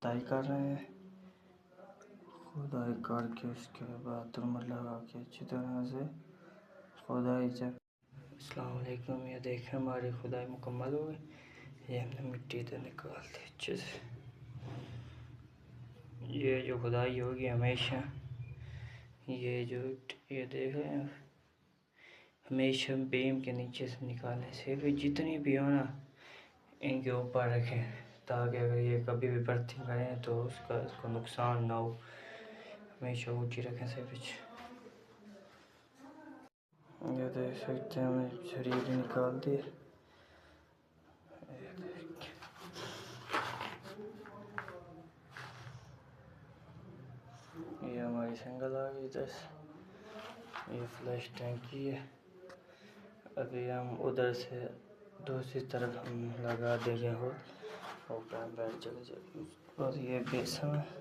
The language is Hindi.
खुदाई कर रहे हैं। खुदाई करके उसके बाद तुरमत लगा के अच्छी तरह से खुदाई से। अस्सलाम वालेकुम। ये देखें हमारी खुदाई मुकम्मल हो गई। ये हमने मिट्टी इधर निकाल दी अच्छे से। ये जो खुदाई होगी हमेशा ये देख रहे हैं हमेशा बीम के नीचे से निकालने से भी जितनी भी हो ना इनके ऊपर रखें, ताकि अगर ये कभी भी बर्थिंग करें तो इसको नुकसान ना हो। हमेशा ऊँची रखें से कुछ। ये देख सकते हैं हमने शरीर निकाल दिए। ये हमारी सिंगल आ गई इधर से। ये फ्लैश टैंकी है। अभी हम उधर से दूसरी तरफ हम लगा देंगे हो और बैठ चले जाएंगे। और ये बेसन है।